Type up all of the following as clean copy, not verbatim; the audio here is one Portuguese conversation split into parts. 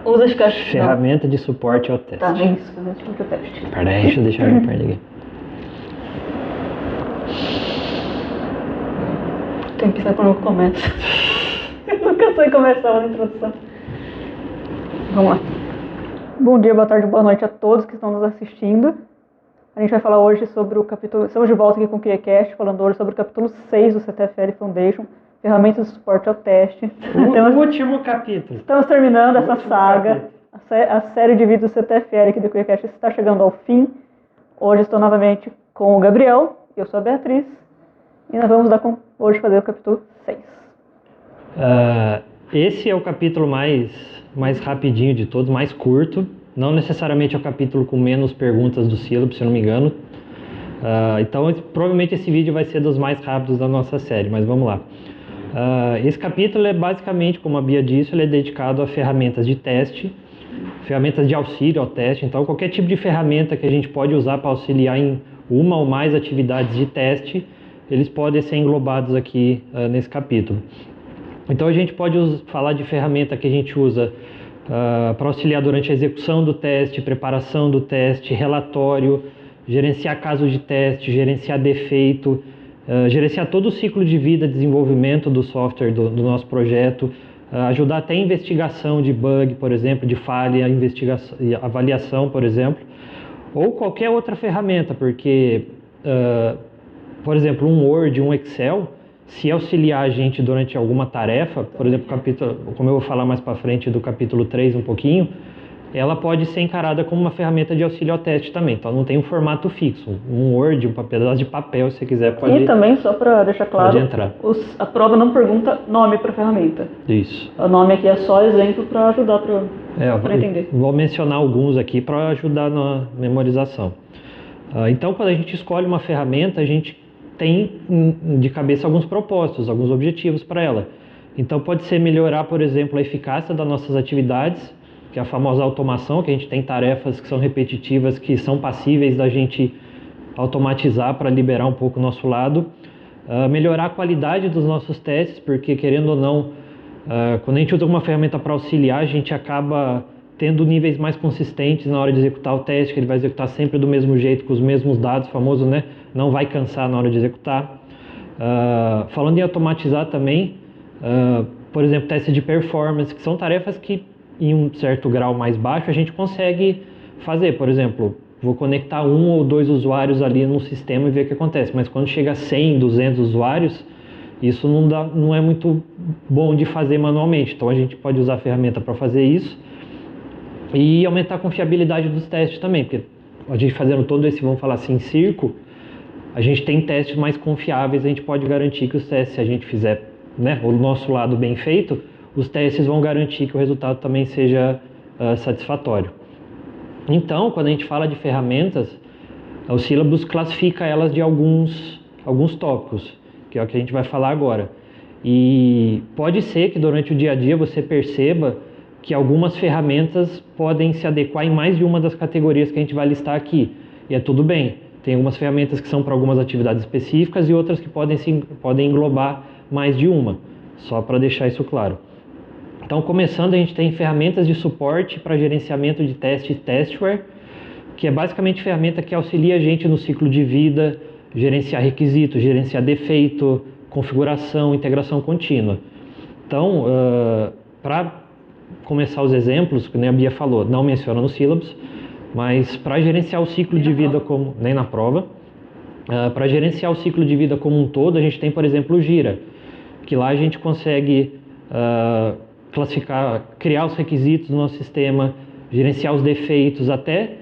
Usa as caixas. Ferramenta de suporte ao teste. Tá, é isso. Ferramenta de suporte ao teste. Peraí, deixa eu deixar minha perna aqui. Tem que pensar quando eu começo. Eu nunca sei começar uma introdução. Vamos lá. Bom dia, boa tarde, boa noite a todos que estão nos assistindo. A gente vai falar hoje sobre o capítulo... Estamos de volta aqui com o QICast, falando hoje sobre o capítulo 6 do CTFL Foundation, ferramentas de suporte ao teste. O último capítulo. Estamos terminando essa saga. A série de vídeos do CTFL aqui do QICast está chegando ao fim. Hoje estou novamente com o Gabriel, eu sou a Beatriz, e nós vamos hoje fazer o capítulo 6. Esse é o capítulo mais rapidinho de todos, mais curto. Não necessariamente é o capítulo com menos perguntas do sílabo, se eu não me engano. Então, provavelmente esse vídeo vai ser dos mais rápidos da nossa série, mas vamos lá. Esse capítulo é basicamente, como a Bia disse, ele é dedicado a ferramentas de teste, ferramentas de auxílio ao teste. Então, qualquer tipo de ferramenta que a gente pode usar para auxiliar em uma ou mais atividades de teste, eles podem ser englobados aqui nesse capítulo. Então a gente pode falar de ferramenta que a gente usa para auxiliar durante a execução do teste, preparação do teste, relatório, gerenciar casos de teste, gerenciar defeito, gerenciar todo o ciclo de vida, desenvolvimento do software do nosso projeto, ajudar até a investigação de bug, por exemplo, de falha, investigação, avaliação, por exemplo, ou qualquer outra ferramenta, porque, por exemplo, um Word, um Excel, se auxiliar a gente durante alguma tarefa, por exemplo, como eu vou falar mais para frente do capítulo 3 um pouquinho, ela pode ser encarada como uma ferramenta de auxílio ao teste também. Então não tem um formato fixo. Um Word, um pedaço de papel, se você quiser, pode. E também, só para deixar claro, pode entrar. A prova não pergunta nome para a ferramenta. Isso. O nome aqui é só exemplo para ajudar para entender. Vou mencionar alguns aqui para ajudar na memorização. Então, quando a gente escolhe uma ferramenta, a gente tem de cabeça alguns propósitos, alguns objetivos para ela. Então pode ser melhorar, por exemplo, a eficácia das nossas atividades, que é a famosa automação, que a gente tem tarefas que são repetitivas, que são passíveis da gente automatizar para liberar um pouco o nosso lado. Melhorar a qualidade dos nossos testes, porque querendo ou não, quando a gente usa uma ferramenta para auxiliar, a gente acaba tendo níveis mais consistentes na hora de executar o teste, que ele vai executar sempre do mesmo jeito, com os mesmos dados, famoso, né? Não vai cansar na hora de executar. Falando em automatizar também, por exemplo, testes de performance, que são tarefas que em um certo grau mais baixo a gente consegue fazer. Por exemplo, vou conectar 1 ou 2 usuários ali no sistema e ver o que acontece, mas quando chega a 100, 200 usuários, isso não é muito bom de fazer manualmente. Então a gente pode usar a ferramenta para fazer isso e aumentar a confiabilidade dos testes também, porque a gente fazendo todo esse, vamos falar assim, circo, a gente tem testes mais confiáveis, a gente pode garantir que os testes, se a gente fizer, né, o nosso lado bem feito, os testes vão garantir que o resultado também seja satisfatório. Então, quando a gente fala de ferramentas, o Syllabus classifica elas de alguns tópicos, que é o que a gente vai falar agora. E pode ser que durante o dia a dia você perceba que algumas ferramentas podem se adequar em mais de uma das categorias que a gente vai listar aqui. E é tudo bem. Tem algumas ferramentas que são para algumas atividades específicas e outras que podem englobar mais de uma, só para deixar isso claro. Então, começando, a gente tem ferramentas de suporte para gerenciamento de teste e testware, que é basicamente ferramenta que auxilia a gente no ciclo de vida, gerenciar requisitos, gerenciar defeito, configuração, integração contínua. Então, para começar os exemplos, que nem a Bia falou, não menciona no Syllabus, mas para gerenciar o ciclo de vida nem na prova, para gerenciar o ciclo de vida como um todo, a gente tem, por exemplo, o Jira, que lá a gente consegue classificar, criar os requisitos do nosso sistema, gerenciar os defeitos, até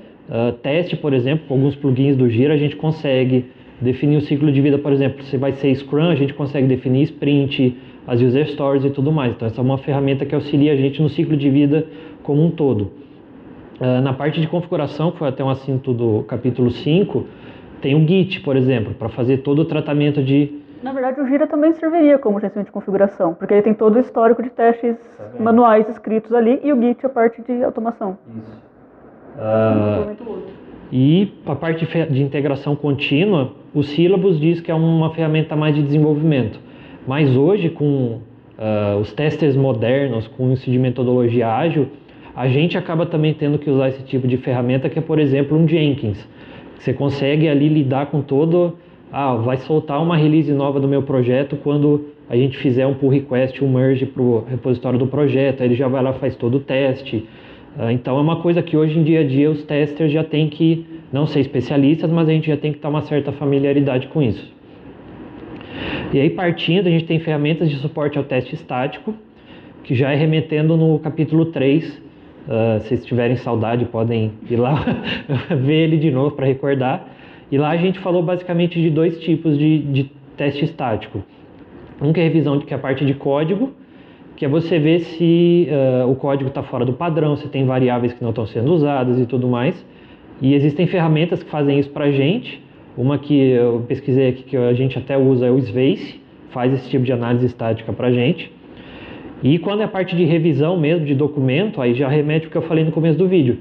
teste, por exemplo, com alguns plugins do Jira a gente consegue definir o ciclo de vida, por exemplo, se vai ser Scrum, a gente consegue definir sprint, as user stories e tudo mais. Então essa é uma ferramenta que auxilia a gente no ciclo de vida como um todo. Na parte de configuração, que foi até um assunto do capítulo 5, tem o Git, por exemplo, para fazer todo o tratamento de... Na verdade, o Jira também serviria como gerenciamento de configuração, porque ele tem todo o histórico de testes manuais escritos ali, e o Git a parte de automação. Isso. E a parte de integração contínua, o Syllabus diz que é uma ferramenta mais de desenvolvimento. Mas hoje, com os testers modernos, com isso de metodologia ágil, A gente acaba também tendo que usar esse tipo de ferramenta, que é, por exemplo, um Jenkins. Você consegue ali lidar com todo... vai soltar uma release nova do meu projeto quando a gente fizer um pull request, um merge para o repositório do projeto, aí ele já vai lá e faz todo o teste. Então é uma coisa que hoje em dia a dia os testers já têm que, não ser especialistas, mas a gente já tem que ter uma certa familiaridade com isso. E aí partindo, a gente tem ferramentas de suporte ao teste estático, que já é remetendo no capítulo 3. Se vocês tiverem saudade, podem ir lá ver ele de novo para recordar. E lá a gente falou basicamente de 2 tipos de teste estático. Um que é revisão, que é a parte de código, que é você ver se o código está fora do padrão, se tem variáveis que não estão sendo usadas e tudo mais. E existem ferramentas que fazem isso para a gente. Uma que eu pesquisei aqui, que a gente até usa, é o Svace, faz esse tipo de análise estática para a gente. E quando é a parte de revisão mesmo, de documento, aí já remete ao que eu falei no começo do vídeo.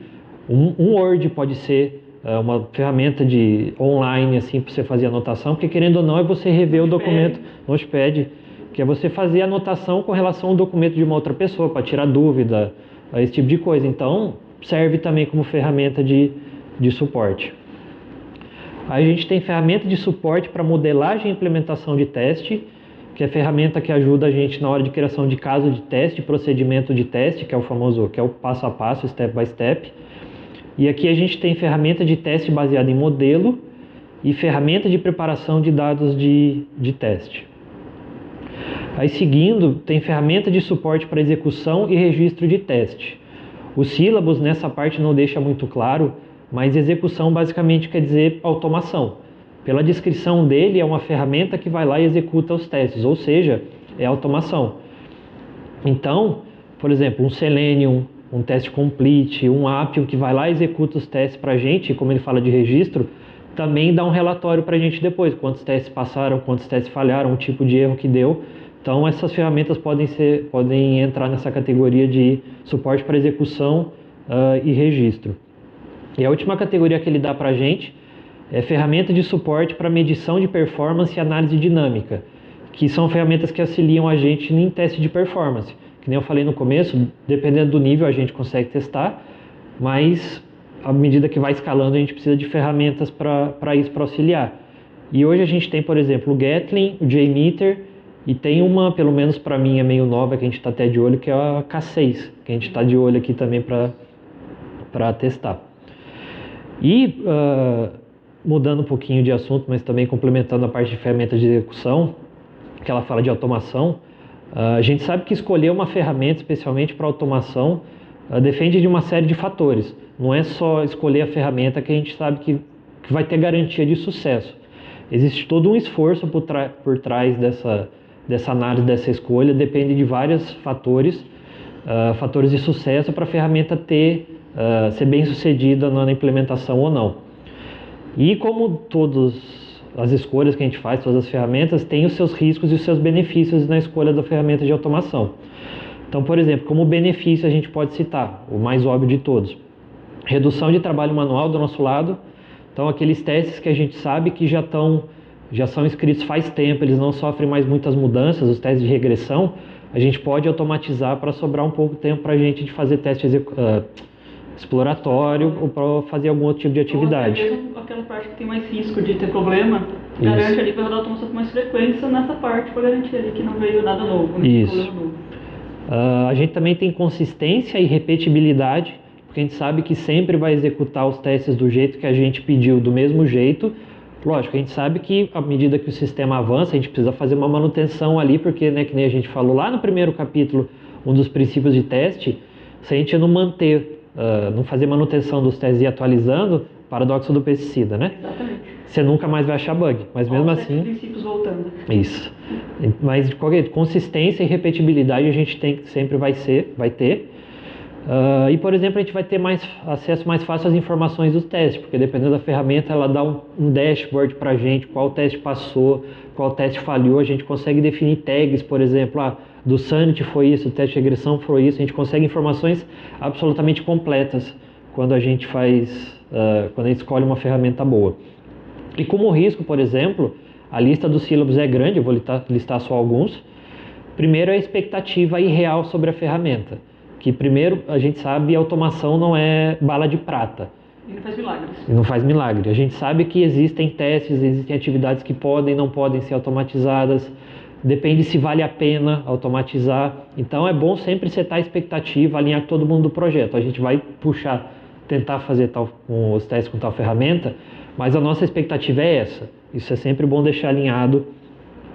Um Word pode ser uma ferramenta online assim, para você fazer anotação, porque querendo ou não é você rever o documento no Notepad, que é você fazer anotação com relação ao documento de uma outra pessoa, para tirar dúvida, esse tipo de coisa. Então, serve também como ferramenta de suporte. Aí a gente tem ferramenta de suporte para modelagem e implementação de teste, que é a ferramenta que ajuda a gente na hora de criação de caso de teste, procedimento de teste, que é o famoso, que é o passo a passo, step by step. E aqui a gente tem ferramenta de teste baseada em modelo e ferramenta de preparação de dados de teste. Aí seguindo, tem ferramenta de suporte para execução e registro de teste. O sílabus nessa parte não deixa muito claro, mas execução basicamente quer dizer automação. Pela descrição dele, é uma ferramenta que vai lá e executa os testes, ou seja, é automação. Então, por exemplo, um Selenium, um teste complete, um Appium que vai lá e executa os testes para a gente, como ele fala de registro, também dá um relatório para a gente depois, quantos testes passaram, quantos testes falharam, o tipo de erro que deu. Então essas ferramentas podem entrar nessa categoria de suporte para execução e registro. E a última categoria que ele dá para a gente é ferramenta de suporte para medição de performance e análise dinâmica, que são ferramentas que auxiliam a gente em teste de performance. Que nem eu falei no começo, dependendo do nível a gente consegue testar, mas à medida que vai escalando a gente precisa de ferramentas para isso, para auxiliar. E hoje a gente tem, por exemplo, o Gatling, o JMeter, e tem uma, pelo menos para mim, é meio nova, que a gente está até de olho, que é a K6, que a gente está de olho aqui também para testar. E mudando um pouquinho de assunto, mas também complementando a parte de ferramentas de execução, que ela fala de automação, a gente sabe que escolher uma ferramenta especialmente para automação depende de uma série de fatores. Não é só escolher a ferramenta que a gente sabe que vai ter garantia de sucesso. Existe todo um esforço por trás dessa análise, dessa escolha, depende de vários fatores, fatores de sucesso para a ferramenta ser bem sucedida na implementação ou não. E como todas as escolhas que a gente faz, todas as ferramentas, têm os seus riscos e os seus benefícios na escolha da ferramenta de automação. Então, por exemplo, como benefício a gente pode citar, o mais óbvio de todos, redução de trabalho manual do nosso lado. Então, aqueles testes que a gente sabe que já são escritos faz tempo, eles não sofrem mais muitas mudanças, os testes de regressão, a gente pode automatizar para sobrar um pouco de tempo para a gente de fazer teste exploratório ou para fazer algum outro tipo de atividade. Ou até mesmo aquela parte que tem mais risco de ter problema, garante ali para rodar a automação com mais frequência nessa parte para garantir ali que não veio nada novo, né? Isso. Problema novo. A gente também tem consistência e repetibilidade, porque a gente sabe que sempre vai executar os testes do jeito que a gente pediu, do mesmo jeito. Lógico, a gente sabe que à medida que o sistema avança, a gente precisa fazer uma manutenção ali, porque, né, que nem a gente falou lá no primeiro capítulo, um dos princípios de teste, se a gente não não fazer manutenção dos testes e ir atualizando, paradoxo do pesticida, né? Exatamente. Você nunca mais vai achar bug, mas mesmo assim... princípios voltando. Isso. Mas de qualquer jeito, consistência e repetibilidade a gente sempre vai ter. E, por exemplo, a gente vai ter acesso mais fácil às informações dos testes, porque dependendo da ferramenta, ela dá um dashboard para a gente, qual teste passou, qual teste falhou, a gente consegue definir tags, por exemplo, do Sanity foi isso, o teste de regressão foi isso, a gente consegue informações absolutamente completas quando a gente quando a gente escolhe uma ferramenta boa. E como risco, por exemplo, a lista dos sílabos é grande, eu vou listar só alguns. Primeiro é a expectativa irreal sobre a ferramenta, que primeiro a gente sabe automação não é bala de prata. E não faz milagres. E não faz milagre. A gente sabe que existem testes, existem atividades que podem e não podem ser automatizadas. Depende se vale a pena automatizar. Então é bom sempre setar a expectativa, alinhar com todo mundo do projeto. A gente vai puxar, tentar fazer os testes com tal ferramenta, mas a nossa expectativa é essa. Isso é sempre bom deixar alinhado.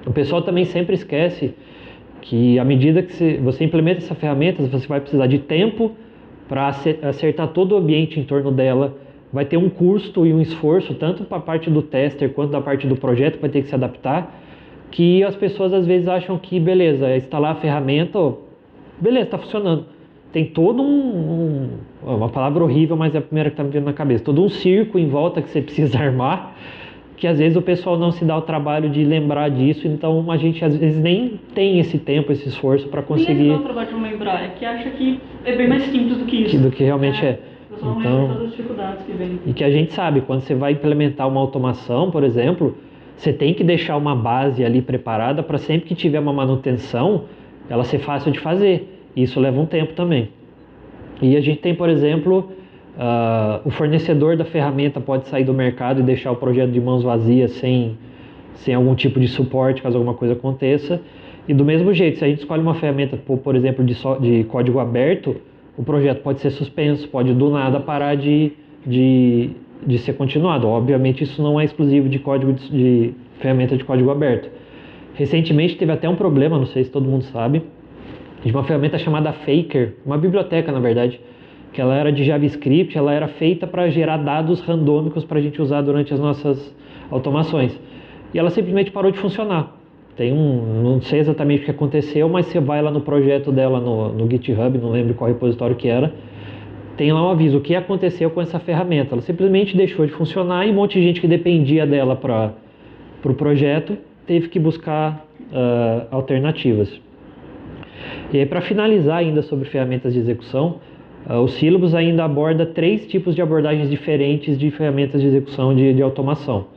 O pessoal também sempre esquece que à medida que você implementa essa ferramenta, você vai precisar de tempo para acertar todo o ambiente em torno dela. Vai ter um custo e um esforço, tanto para a parte do tester quanto da parte do projeto, que vai ter que se adaptar, que as pessoas às vezes acham que, beleza, é instalar a ferramenta, beleza, está funcionando. Tem todo uma palavra horrível, mas é a primeira que está me vindo na cabeça, todo um circo em volta que você precisa armar, que às vezes o pessoal não se dá o trabalho de lembrar disso, então a gente às vezes nem tem esse tempo, esse esforço para conseguir... Nem é o trabalho de não lembrar, é que acha que é bem mais simples do que isso. Do que realmente é. Eu só não lembro todas as dificuldades que vem. E que a gente sabe, quando você vai implementar uma automação, por exemplo, você tem que deixar uma base ali preparada para sempre que tiver uma manutenção, ela ser fácil de fazer. Isso leva um tempo também. E a gente tem, por exemplo, o fornecedor da ferramenta pode sair do mercado e deixar o projeto de mãos vazias sem algum tipo de suporte, caso alguma coisa aconteça. E do mesmo jeito, se a gente escolhe uma ferramenta, por exemplo, de código aberto, o projeto pode ser suspenso, pode do nada parar de ser continuado. Obviamente isso não é exclusivo de ferramenta de código aberto. Recentemente teve até um problema, não sei se todo mundo sabe, de uma ferramenta chamada Faker, uma biblioteca na verdade, que ela era de JavaScript, ela era feita para gerar dados randômicos para a gente usar durante as nossas automações. E ela simplesmente parou de funcionar. Não sei exatamente o que aconteceu, mas você vai lá no projeto dela no GitHub, não lembro qual repositório que era, tem lá um aviso, o que aconteceu com essa ferramenta. Ela simplesmente deixou de funcionar e um monte de gente que dependia dela para o projeto teve que buscar alternativas. E aí, para finalizar ainda sobre ferramentas de execução, o Syllabus ainda aborda 3 tipos de abordagens diferentes de ferramentas de execução de automação.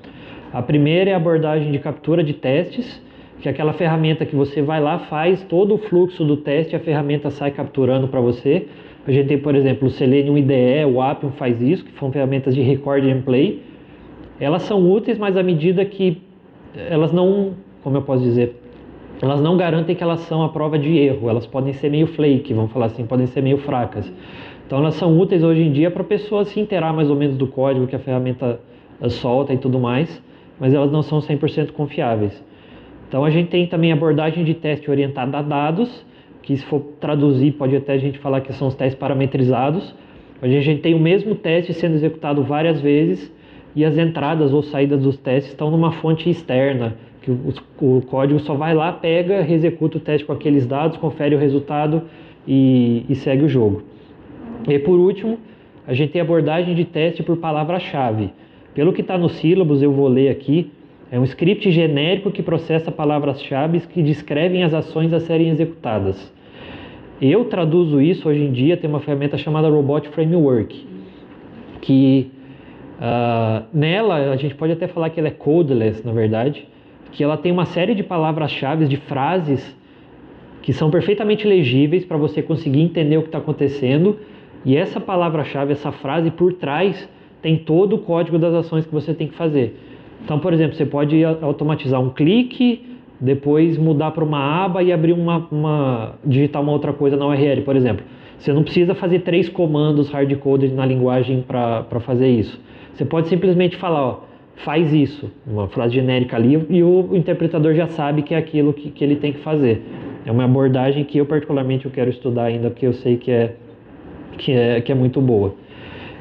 A primeira é a abordagem de captura de testes, que é aquela ferramenta que você vai lá, faz todo o fluxo do teste e a ferramenta sai capturando para você. A gente tem, por exemplo, o Selenium IDE, o Appium faz isso, que são ferramentas de record and play. Elas são úteis, mas à medida que elas não, como eu posso dizer, elas não garantem que elas são a prova de erro. Elas podem ser meio flake, vamos falar assim, podem ser meio fracas. Então elas são úteis hoje em dia para a pessoa se inteirar mais ou menos do código que a ferramenta solta e tudo mais, mas elas não são 100% confiáveis. Então a gente tem também abordagem de teste orientada a dados, que se for traduzir pode até a gente falar que são os testes parametrizados. A gente tem o mesmo teste sendo executado várias vezes e as entradas ou saídas dos testes estão numa fonte externa, que o código só vai lá, pega, executa o teste com aqueles dados, confere o resultado e segue o jogo. E por último, a gente tem abordagem de teste por palavra-chave. Pelo que está no Syllabus, eu vou ler aqui, é um script genérico que processa palavras-chave que descrevem as ações a serem executadas. Eu traduzo isso hoje em dia, tem uma ferramenta chamada Robot Framework, que nela a gente pode até falar que ela é codeless, na verdade, que ela tem uma série de palavras-chave, de frases que são perfeitamente legíveis para você conseguir entender o que está acontecendo, e essa palavra-chave, essa frase por trás, tem todo o código das ações que você tem que fazer. Então, por exemplo, você pode automatizar um clique, depois mudar para uma aba e abrir digitar uma outra coisa na URL, por exemplo. Você não precisa fazer 3 comandos hard-coded na linguagem para fazer isso. Você pode simplesmente falar, faz isso, uma frase genérica ali, e o interpretador já sabe que é aquilo que ele tem que fazer. É uma abordagem que eu particularmente quero estudar ainda, porque eu sei que é muito boa.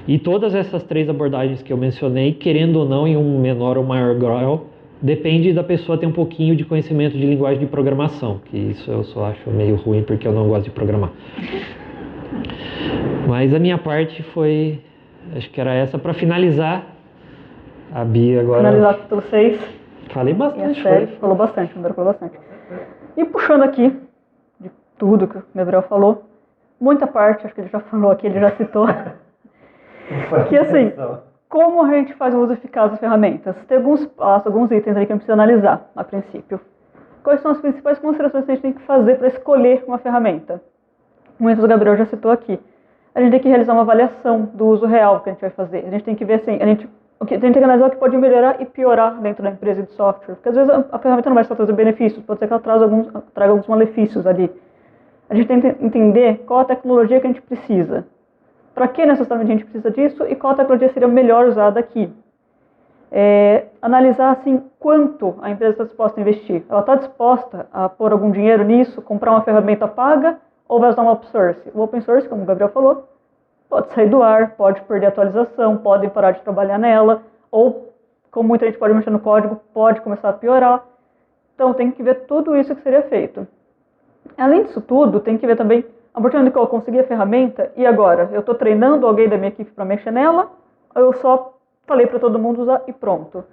E todas essas 3 abordagens que eu mencionei, querendo ou não, em um menor ou maior grau, depende da pessoa ter um pouquinho de conhecimento de linguagem de programação, que isso eu só acho meio ruim porque eu não gosto de programar. Mas a minha parte foi, acho que era essa. Para finalizar, a Bia agora... Finalizar com vocês. Falei bastante. Falou bastante, o Gabriel falou bastante. E puxando aqui, de tudo que o Gabriel falou, muita parte, acho que ele já falou aqui, ele já citou... Que assim, como a gente faz o uso eficaz das ferramentas? Tem alguns passos, alguns itens aí que a gente precisa analisar a princípio. Quais são as principais considerações que a gente tem que fazer para escolher uma ferramenta? muitos o Gabriel já citou aqui. A gente tem que realizar uma avaliação do uso real que a gente vai fazer. A gente tem que ver assim, a gente tem que analisar o que pode melhorar e piorar dentro da empresa de software. Porque às vezes a ferramenta não vai só trazer benefícios, pode ser que ela traga alguns malefícios ali. A gente tem que entender qual a tecnologia que a gente precisa. Para que necessariamente a gente precisa disso e qual a tecnologia seria melhor usada aqui. Analisar assim quanto a empresa está disposta a investir. Ela está disposta a pôr algum dinheiro nisso, comprar uma ferramenta paga ou vai usar um open source? O open source, como o Gabriel falou, pode sair do ar, pode perder atualização, podem parar de trabalhar nela, ou, como muita gente pode mexer no código, pode começar a piorar. Então tem que ver tudo isso que seria feito. Além disso tudo, tem que ver também a partir do que eu consegui a ferramenta, e agora? Eu estou treinando alguém da minha equipe para mexer nela, ou eu só falei para todo mundo usar e pronto?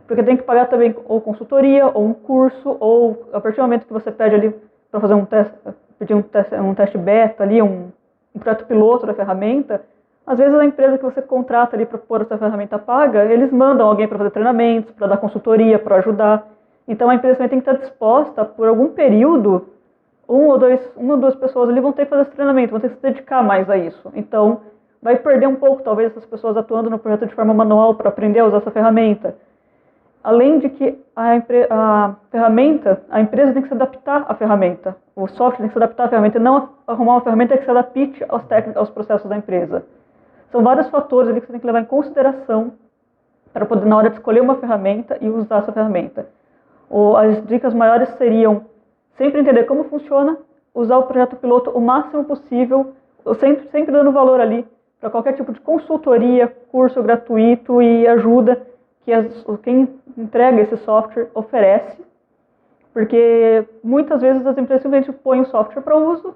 Porque tem que pagar também ou consultoria, ou um curso, ou a partir do momento que você pede ali para fazer um teste beta ali, um projeto piloto da ferramenta, às vezes a empresa que você contrata ali para pôr essa ferramenta paga, eles mandam alguém para fazer treinamentos, para dar consultoria, para ajudar. Então a empresa também tem que estar disposta, por algum período, uma ou duas pessoas ali vão ter que fazer esse treinamento, vão ter que se dedicar mais a isso. Então vai perder um pouco, talvez, essas pessoas atuando no projeto de forma manual para aprender a usar essa ferramenta. Além de que a empresa tem que se adaptar à ferramenta. O software tem que se adaptar à ferramenta e não arrumar uma ferramenta que se adapte aos processos da empresa. São vários fatores ali que você tem que levar em consideração para poder, na hora de escolher uma ferramenta e usar essa ferramenta. As dicas maiores seriam sempre entender como funciona, usar o projeto piloto o máximo possível, sempre dando valor ali para qualquer tipo de consultoria, curso gratuito e ajuda que quem entrega esse software oferece, porque muitas vezes as empresas simplesmente põem o software para uso,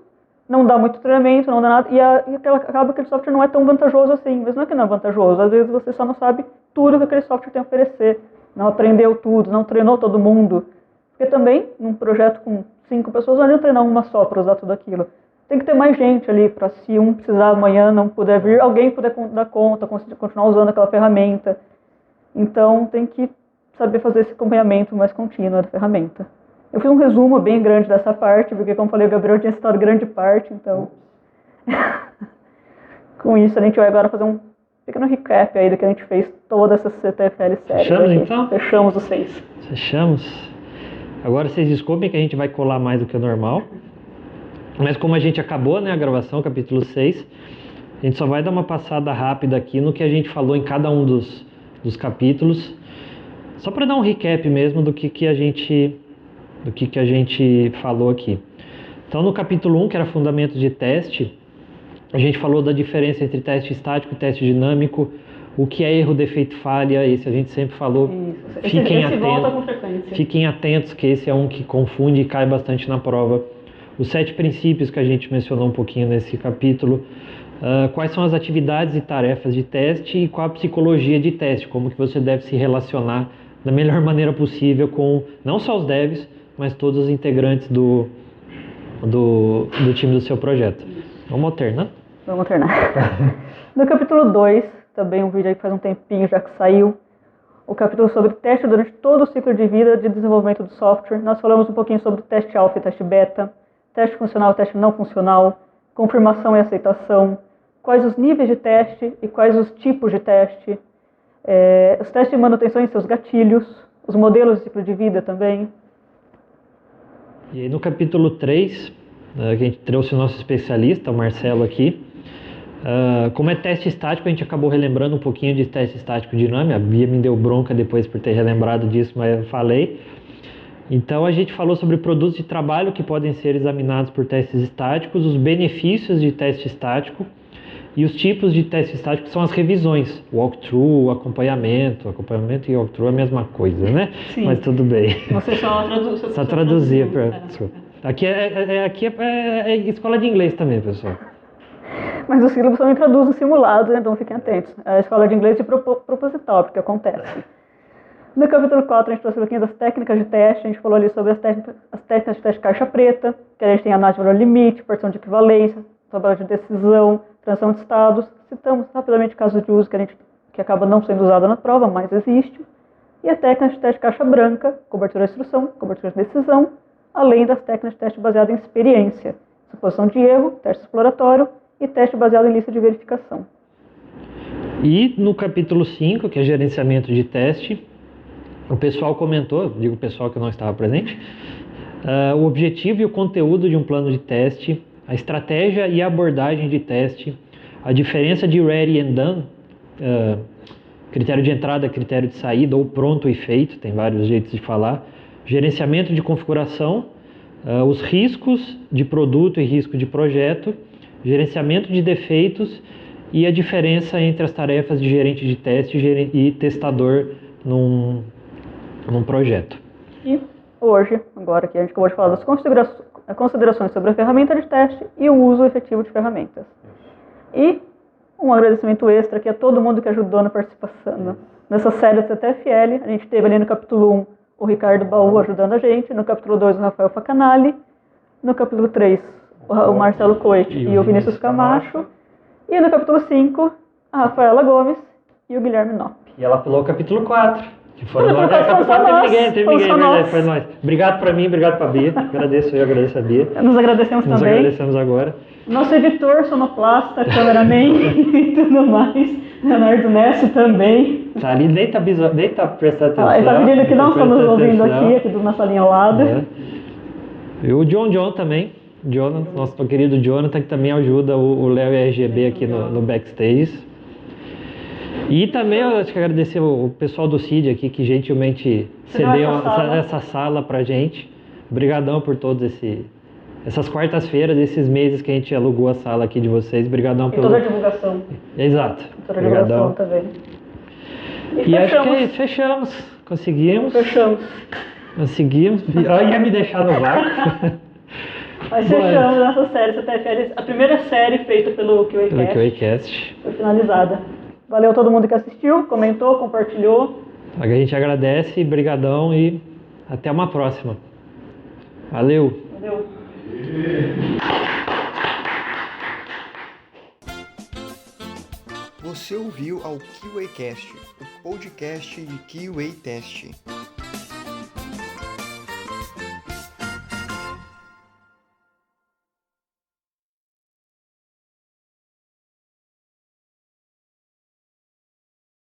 não dá muito treinamento, não dá nada, e acaba que aquele software não é tão vantajoso assim. Mas não é que não é vantajoso, às vezes você só não sabe tudo que aquele software tem a oferecer, não aprendeu tudo, não treinou todo mundo. Porque também, num projeto com 5 pessoas, não adianta treinar uma só para usar tudo aquilo. Tem que ter mais gente ali para, se um precisar amanhã, não puder vir, alguém puder dar conta, continuar usando aquela ferramenta. Então tem que saber fazer esse acompanhamento mais contínuo da ferramenta. Eu fiz um resumo bem grande dessa parte, porque como falei, o Gabriel tinha citado grande parte, então com isso a gente vai agora fazer um pequeno recap aí do que a gente fez toda essa CTFL série. Fechamos então? Fechamos os 6. Fechamos. Agora vocês desculpem que a gente vai colar mais do que o normal, mas como a gente acabou, né, a gravação, capítulo 6, a gente só vai dar uma passada rápida aqui no que a gente falou em cada um dos capítulos, só para dar um recap mesmo do que a gente falou aqui. Então no capítulo 1, que era fundamentos de teste, a gente falou da diferença entre teste estático e teste dinâmico, o que é erro, defeito, falha, esse a gente sempre falou. Fiquem atentos que esse é um que confunde e cai bastante na prova. Os 7 princípios que a gente mencionou um pouquinho nesse capítulo, quais são as atividades e tarefas de teste e qual a psicologia de teste, como que você deve se relacionar da melhor maneira possível com não só os devs, mas todos os integrantes do time do seu projeto. Vamos alternar? Vamos alternar. No capítulo 2, também um vídeo aí que faz um tempinho já que saiu, o capítulo sobre teste durante todo o ciclo de vida de desenvolvimento do software. Nós falamos um pouquinho sobre teste alfa e teste beta, teste funcional e teste não funcional, confirmação e aceitação, quais os níveis de teste e quais os tipos de teste, os testes de manutenção e seus gatilhos, os modelos de ciclo de vida também. E aí no capítulo 3, a gente trouxe o nosso especialista, o Marcelo aqui. Como é teste estático, a gente acabou relembrando um pouquinho de teste estático dinâmico. A Bia me deu bronca depois por ter relembrado disso, mas eu falei. Então a gente falou sobre produtos de trabalho que podem ser examinados por testes estáticos, os benefícios de teste estático e os tipos de teste estático são as revisões, walkthrough, acompanhamento e walkthrough é a mesma coisa, né? Sim. Mas tudo bem. Você só traduzia. Aqui é escola de inglês também, pessoal. Mas os sílabos também traduzem simulados, então fiquem atentos. A escola de inglês é proposital, porque acontece. No capítulo 4, a gente trouxe um pouquinho das técnicas de teste. A gente falou ali sobre as técnicas de teste caixa preta, que a gente tem análise de valor limite, partição de equivalência, tabela de decisão, transição de estados. Citamos rapidamente casos de uso que acaba não sendo usado na prova, mas existe. E a técnica de teste caixa branca, cobertura de instrução, cobertura de decisão, além das técnicas de teste baseadas em experiência, suposição de erro, teste exploratório e teste baseado em lista de verificação. E no capítulo 5, que é gerenciamento de teste, o pessoal comentou, digo o pessoal que não estava presente, o objetivo e o conteúdo de um plano de teste, a estratégia e a abordagem de teste, a diferença de ready and done, critério de entrada, critério de saída, ou pronto e feito, tem vários jeitos de falar, gerenciamento de configuração, os riscos de produto e risco de projeto, gerenciamento de defeitos e a diferença entre as tarefas de gerente de teste e testador num projeto. E hoje, agora que a gente acabou de falar das considerações sobre a ferramenta de teste e o uso efetivo de ferramentas. E um agradecimento extra aqui a todo mundo que ajudou na participação. Nessa série do CTFL, a gente teve ali no capítulo 1 o Ricardo Baú ajudando a gente, no capítulo 2 o Rafael Facanali, no capítulo 3 o Marcelo Coit e o Vinícius Camacho, e no capítulo 5 a Rafaela Gomes e o Guilherme Nopp. E ela pulou o capítulo 4. Que foram Capítulo nós. quatro Capítulo 4 teve ninguém, só verdade, nós. foi nós. Obrigado pra mim, obrigado pra Bia. Eu agradeço a Bia. Nos agradecemos Nos também. agradecemos agora. Nosso editor, sonoplasta, cameraman e tudo mais. Leonardo Nesso também. Tá ali, nem tá prestando atenção. Ele tá pedindo que não estamos prestando ouvindo atenção. aqui do nossa linha ao lado. É. E o John também. Nosso querido Jonathan, que também ajuda o Léo e a RGB aqui no backstage. E também eu acho que agradecer o pessoal do CID aqui, que gentilmente cedeu essa sala pra gente. Obrigadão por todos essas quartas-feiras, esses meses que a gente alugou a sala aqui de vocês. Obrigadão E toda a divulgação. Exato. Toda a divulgação também. E acho que fechamos. Conseguimos. Conseguimos. Ia me deixar no vácuo. Mas fechamos essa série CTFL, a primeira série feita pelo QAcast. Foi finalizada. Valeu a todo mundo que assistiu, comentou, compartilhou. A gente agradece, brigadão e até uma próxima. Valeu. Você ouviu ao QAcast, o podcast de QA Test.